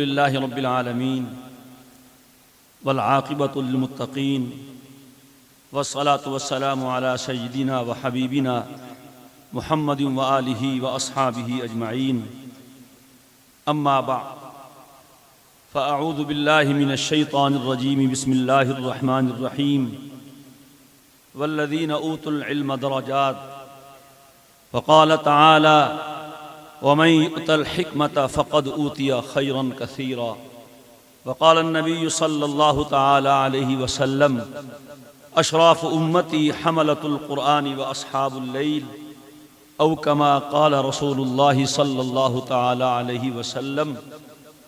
لله رب العالمين والعاقبة للمتقين والصلاة والسلام على سيدنا وحبيبنا محمد وآله وأصحابه أجمعين أما بعد فأعوذ بالله من الشيطان الرجيم بسم الله الرحمن الرحيم والذين أوتوا العلم درجات وقال تعالى ومن يؤت الحكمة فقد أوتي خيرا كثيرا وقال النبي صلى الله تعالى عليه وسلم أشراف أمتي حملة القرآن وأصحاب الليل أو كما قال رسول الله صلى الله تعالى عليه وسلم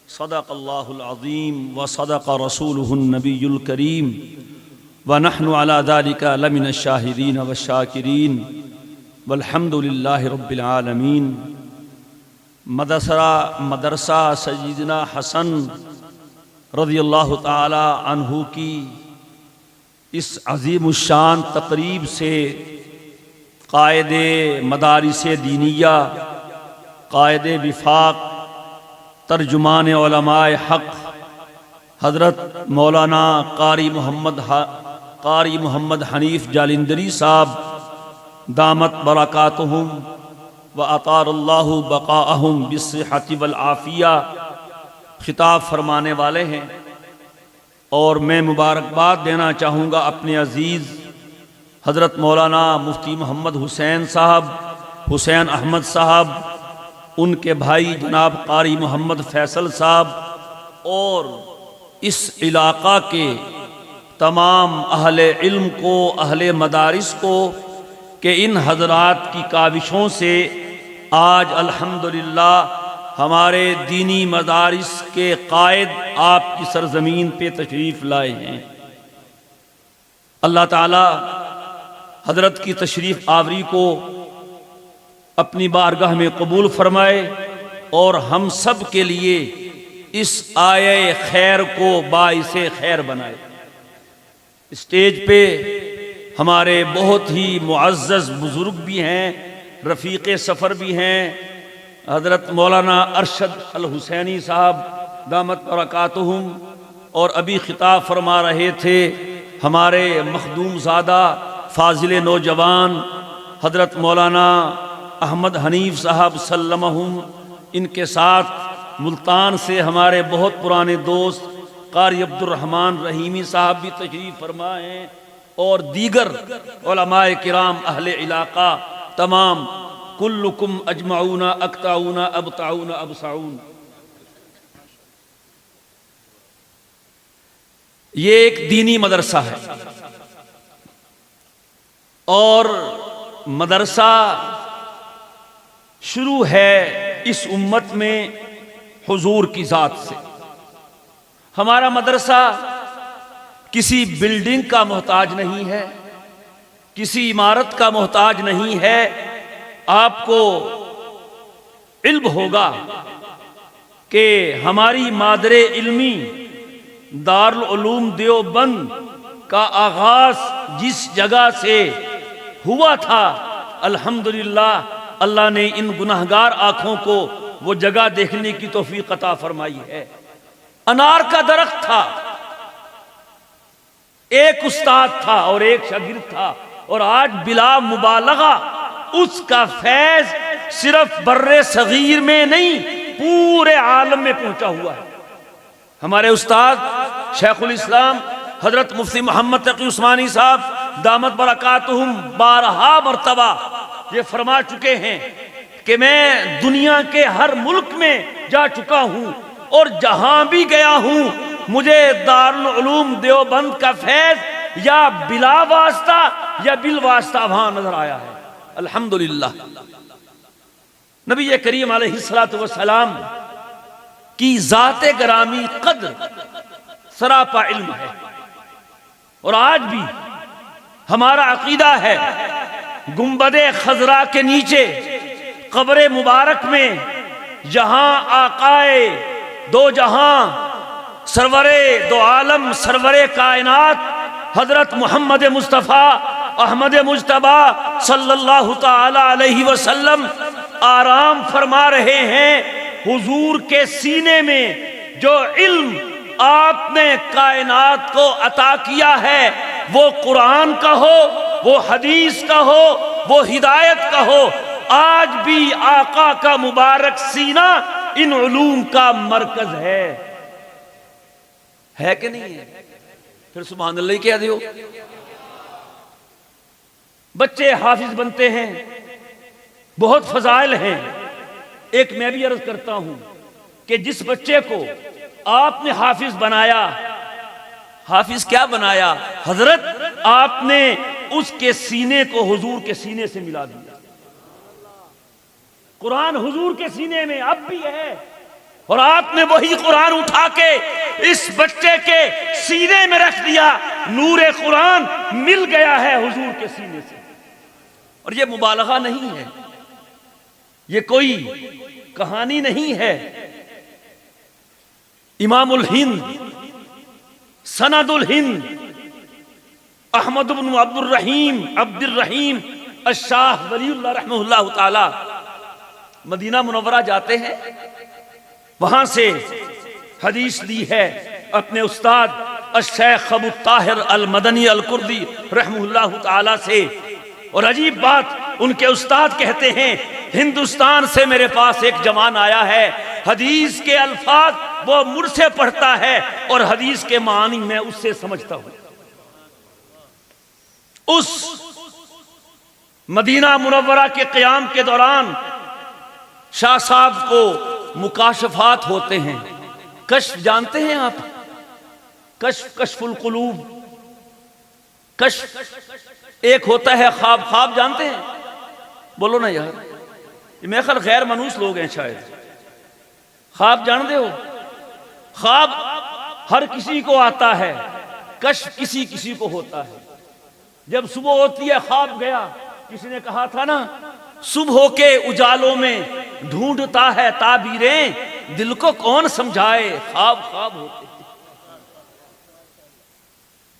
صدق الله العظيم وصدق رسوله النبي الكريم ونحن على ذلك لمن الشاهدين والشاكرين والحمد لله رب العالمين۔ مدرسہ سیدنا حسن رضی اللہ تعالی عنہ کی اس عظیم الشان تقریب سے قائد مدارس دینیہ، قائد وفاق، ترجمان علماء حق حضرت مولانا قاری محمد حنیف جالندری صاحب دامت برکاتہم وَأَطَارَ اللَّهُ بَقَاءَهُمْ بِالصِّحَّةِ وَالْعَافِيَةِ خطاب فرمانے والے ہیں، اور میں مبارکباد دینا چاہوں گا اپنے عزیز حضرت مولانا مفتی محمد حسین صاحب، حسین احمد صاحب، ان کے بھائی جناب قاری محمد فیصل صاحب، اور اس علاقہ کے تمام اہل علم کو، اہل مدارس کو، کہ ان حضرات کی کاوشوں سے آج الحمدللہ ہمارے دینی مدارس کے قائد آپ کی سرزمین پہ تشریف لائے ہیں۔ اللہ تعالی حضرت کی تشریف آوری کو اپنی بارگاہ میں قبول فرمائے اور ہم سب کے لیے اس آیے خیر کو باعث خیر بنائے۔ اسٹیج پہ ہمارے بہت ہی معزز بزرگ بھی ہیں، رفیق سفر بھی ہیں، حضرت مولانا ارشد الحسینی صاحب دامت برکاتہم، اور ابھی خطاب فرما رہے تھے ہمارے مخدوم زادہ فاضل نوجوان حضرت مولانا احمد حنیف صاحب سلمہم، ان کے ساتھ ملتان سے ہمارے بہت پرانے دوست قاری عبد الرحمن رحیمی صاحب بھی تشریف فرما ہیں، اور دیگر علماء کرام اہل علاقہ تمام، کلکم اجمعون اقطعون ابطعون ابصعون۔ یہ ایک دینی مدرسہ ہے، اور مدرسہ شروع ہے اس امت میں حضور کی ذات سے۔ ہمارا مدرسہ کسی بلڈنگ کا محتاج نہیں ہے، کسی عمارت کا محتاج نہیں ہے۔ آپ کو علم ہوگا کہ ہماری مادر علمی دارالعلوم دیوبند کا آغاز جس جگہ سے ہوا تھا، الحمدللہ اللہ نے ان گناہگار آنکھوں کو وہ جگہ دیکھنے کی توفیق عطا فرمائی ہے۔ انار کا درخت تھا، ایک استاد تھا اور ایک شاگرد تھا، اور آج بلا مبالغہ اس کا فیض صرف بر صغیر میں نہیں پورے عالم میں پہنچا ہوا ہے۔ ہمارے استاد شیخ الاسلام حضرت مفتی محمد تقی عثمانی صاحب دامت برکاتہم بارہا مرتبہ یہ فرما چکے ہیں کہ میں دنیا کے ہر ملک میں جا چکا ہوں، اور جہاں بھی گیا ہوں مجھے دارالعلوم دیوبند کا فیض یا بلا واسطہ یا بالواسطہ وہاں نظر آیا ہے۔ الحمدللہ نبی کریم علیہ السلام کی ذات گرامی قدر سراپا علم ہے، اور آج بھی ہمارا عقیدہ ہے گنبد خضرا کے نیچے قبر مبارک میں جہاں آقائے دو جہاں سرور دو عالم سرور کائنات حضرت محمد مصطفیٰ احمد مجتبیٰ صلی اللہ تعالی علیہ وسلم آرام فرما رہے ہیں، حضور کے سینے میں جو علم آپ نے کائنات کو عطا کیا ہے، وہ قرآن کا ہو، وہ حدیث کا ہو، وہ ہدایت کا ہو، آج بھی آقا کا مبارک سینہ ان علوم کا مرکز ہے کہ نہیں ہے؟ پھر سبحان اللہ کہہ دیو۔ بچے حافظ بنتے ہیں، بہت فضائل ہیں۔ ایک میں بھی عرض کرتا ہوں کہ جس بچے کو آپ نے حافظ بنایا، حافظ کیا بنایا؟ حضرت آپ نے اس کے سینے کو حضور کے سینے سے ملا دیا۔ قرآن حضور کے سینے میں اب بھی ہے، اور آپ نے وہی قرآن اٹھا کے اس بچے کے سینے میں رکھ دیا۔ نور قرآن مل گیا ہے حضور کے سینے سے۔ اور یہ مبالغہ نہیں ہے، یہ کوئی کہانی نہیں ہے۔ امام الہند، سند الہند، احمد بن عبد الرحیم الشاہ ولی اللہ رحمہ اللہ تعالی مدینہ منورہ جاتے ہیں، وہاں سے حدیث لی ہے اپنے استاد الشیخ ابو الطاہر المدنی الکردی رحمہ اللہ تعالی سے، اور عجیب بات، ان کے استاد کہتے ہیں ہندوستان سے میرے پاس ایک جوان آیا ہے، حدیث کے الفاظ وہ مجھ سے پڑھتا ہے اور حدیث کے معنی میں اس سے سمجھتا ہوں۔ اس مدینہ منورہ کے قیام کے دوران شاہ صاحب کو مکاشفات ہوتے ہیں۔ کشف جانتے ہیں آپ؟ کشف القلوب، کشف ایک ہوتا ہے خواب۔ خواب جانتے ہیں؟ بولو نا یار، یہ میرے خیال غیر منوس لوگ ہیں شاید۔ خواب جانتے ہو؟ خواب ہر کسی کو آتا ہے، کشف کسی کسی کو ہوتا ہے۔ جب صبح ہوتی ہے خواب گیا، کسی نے کہا تھا نا صبح کے اجالوں میں ڈھونڈتا ہے تعبیریں، دل کو کون سمجھائے، خواب خواب ہوتے ہیں۔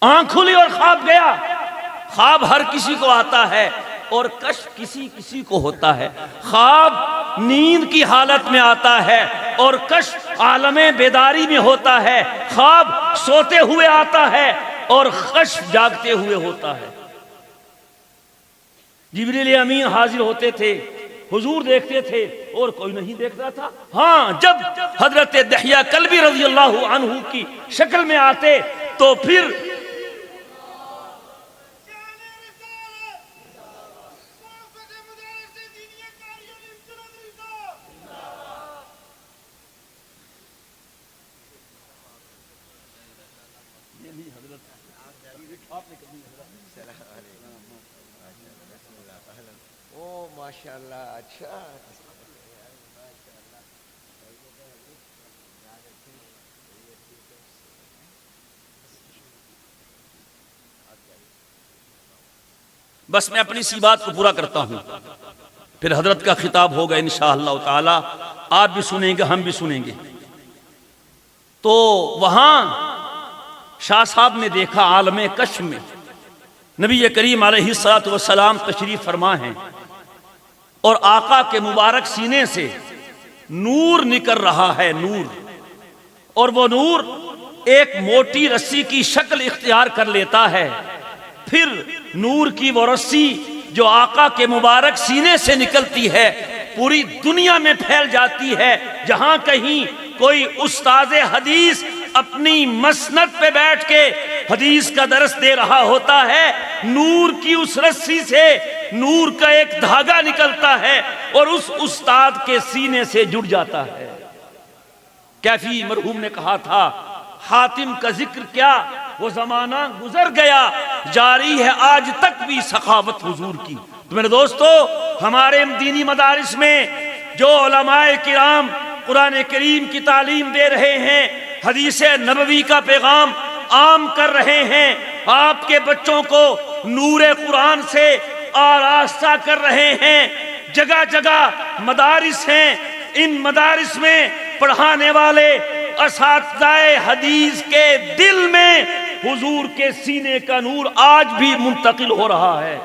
آنکھ کھلی اور خواب گیا۔ خواب ہر کسی کو آتا ہے اور کشف کسی کسی کو ہوتا ہے۔ خواب نیند کی حالت میں آتا ہے اور کشف عالم بیداری میں ہوتا ہے۔ خواب سوتے ہوئے آتا ہے اور کشف جاگتے ہوئے ہوتا ہے۔ جبریل امین حاضر ہوتے تھے، حضور دیکھتے تھے اور کوئی نہیں دیکھتا تھا۔ ہاں، جب حضرت دحیہ کلبی رضی اللہ عنہ کی شکل میں آتے تو پھر ماشاءاللہ، اچھا بس میں اپنی سی بات کو پورا کرتا ہوں، پھر حضرت کا خطاب ہوگا انشاءاللہ تعالی، آپ بھی سنیں گے ہم بھی سنیں گے۔ تو وہاں شاہ صاحب نے دیکھا عالم کشف میں نبی کریم علیہ السلام تشریف فرما ہیں اور آقا کے مبارک سینے سے نور نکل رہا ہے، نور، اور وہ نور ایک موٹی رسی کی شکل اختیار کر لیتا ہے۔ پھر نور کی وہ رسی جو آقا کے مبارک سینے سے نکلتی ہے پوری دنیا میں پھیل جاتی ہے۔ جہاں کہیں کوئی استاد حدیث اپنی مسند پہ بیٹھ کے حدیث کا درس دے رہا ہوتا ہے، نور کی اس رسی سے نور کا ایک دھاگا نکلتا ہے اور اس استاد کے سینے سے جڑ جاتا ہے۔ کیفی مرحوم نے کہا تھا، حاتم کا ذکر کیا، وہ زمانہ گزر گیا، جاری ہے آج تک بھی سخاوت حضور کی۔ تو میرے دوستو، ہمارے دینی مدارس میں جو علماء کرام قرآن کریم کی تعلیم دے رہے ہیں، حدیث نبوی کا پیغام عام کر رہے ہیں، آپ کے بچوں کو نور قرآن سے آراستہ کر رہے ہیں، جگہ جگہ مدارس ہیں، ان مدارس میں پڑھانے والے اساتذہ حدیث کے دل میں حضور کے سینے کا نور آج بھی منتقل ہو رہا ہے۔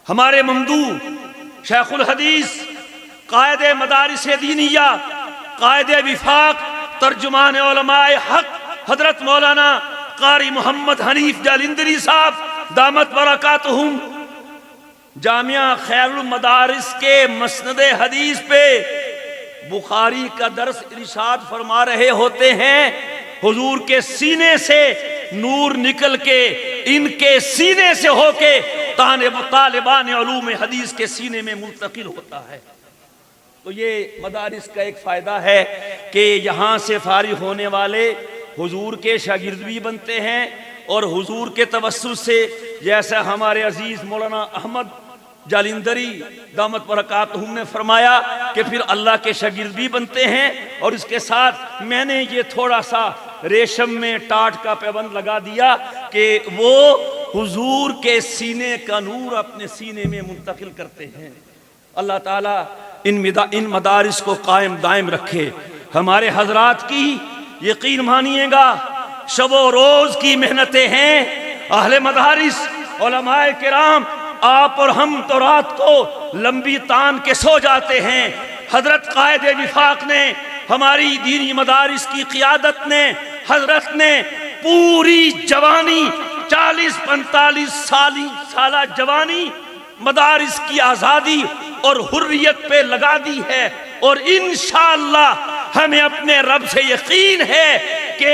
ہمارے ممدوح شیخ الحدیث، قائد مدارس دینیہ، قائد وفاق ترجمان علماء حق حضرت مولانا قاری محمد حنیف جالندری صاحب دامت برکاتہم جامعہ خیر المدارس کے مسند حدیث پہ بخاری کا درس ارشاد فرما رہے ہوتے ہیں، حضور کے سینے سے نور نکل کے ان کے سینے سے ہو کے طالبان علوم حدیث کے سینے میں منتقل ہوتا ہے۔ تو یہ مدارس کا ایک فائدہ ہے کہ یہاں سے فارغ ہونے والے حضور کے شاگرد بھی بنتے ہیں، اور حضور کے توسط سے جیسا ہمارے عزیز مولانا احمد جالندری دامت برکاتہم نے فرمایا کہ پھر اللہ کے شاگرد بھی بنتے ہیں، اور اس کے ساتھ میں نے یہ تھوڑا سا ریشم میں ٹاٹ کا پیبند لگا دیا کہ وہ حضور کے سینے کا نور اپنے سینے میں منتقل کرتے ہیں۔ اللہ تعالیٰ ان مدارس کو قائم دائم رکھے۔ ہمارے حضرات کی یقین مانیے گا شب و روز کی محنتیں ہیں، اہل مدارس علماء کرام آپ اور ہم تو رات کو لمبی تان کے سو جاتے ہیں۔ حضرت قائد وفاق نے، ہماری دینی مدارس کی قیادت نے، حضرت نے پوری جوانی 40-45 سالہ جوانی مدارس کی آزادی اور حریت پہ لگا دی ہے، اور انشاءاللہ ہمیں اپنے رب سے یقین ہے کہ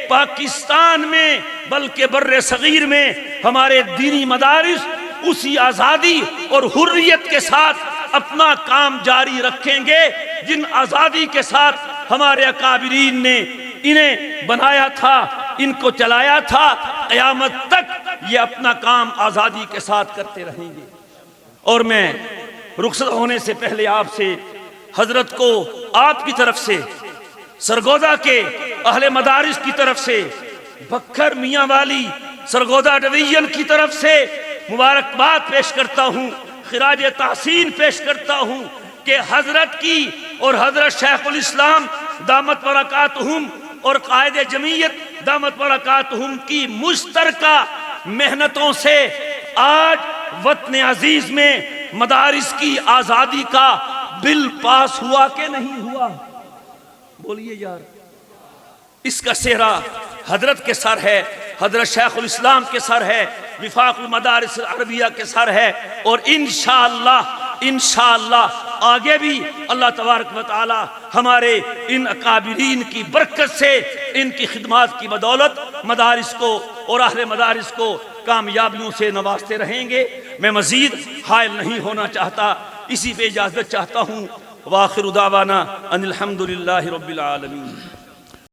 پاکستان میں بلکہ بر صغیر میں ہمارے دینی مدارس اسی آزادی اور حریت کے ساتھ اپنا کام جاری رکھیں گے جن آزادی کے ساتھ ہمارے اکابرین نے انہیں بنایا تھا، ان کو چلایا تھا۔ قیامت تک یہ اپنا کام آزادی کے ساتھ کرتے رہیں گے۔ اور میں رخصت ہونے سے پہلے آپ سے حضرت کو آپ کی طرف سے، سرگودا کے اہل مدارس کی طرف سے، بکھر میاں والی سرگودا ڈویژن کی طرف سے مبارکباد پیش کرتا ہوں، خراج تحسین پیش کرتا ہوں کہ حضرت کی اور حضرت شیخ الاسلام دامت برکاتہم اور قائد جمعیت دامت برکاتہم کی مشترکہ محنتوں سے آج وطن عزیز میں مدارس کی آزادی کا بل پاس ہوا کہ نہیں ہوا؟ بولیے یار۔ اس کا سہرا حضرت کے سر ہے، حضرت شیخ الاسلام کے سر ہے، وفاق المدارس العربیہ کے سر ہے، اور انشاءاللہ آگے بھی اللہ تبارک و تعالی ہمارے ان اکابرین کی برکت سے، ان کی خدمات کی بدولت مدارس کو اور اہل مدارس کو کامیابیوں سے نوازتے رہیں گے۔ میں مزید حائل نہیں ہونا چاہتا، اسی پہ اجازت چاہتا ہوں۔ وآخر دعوانا ان الحمدللہ رب العالمین۔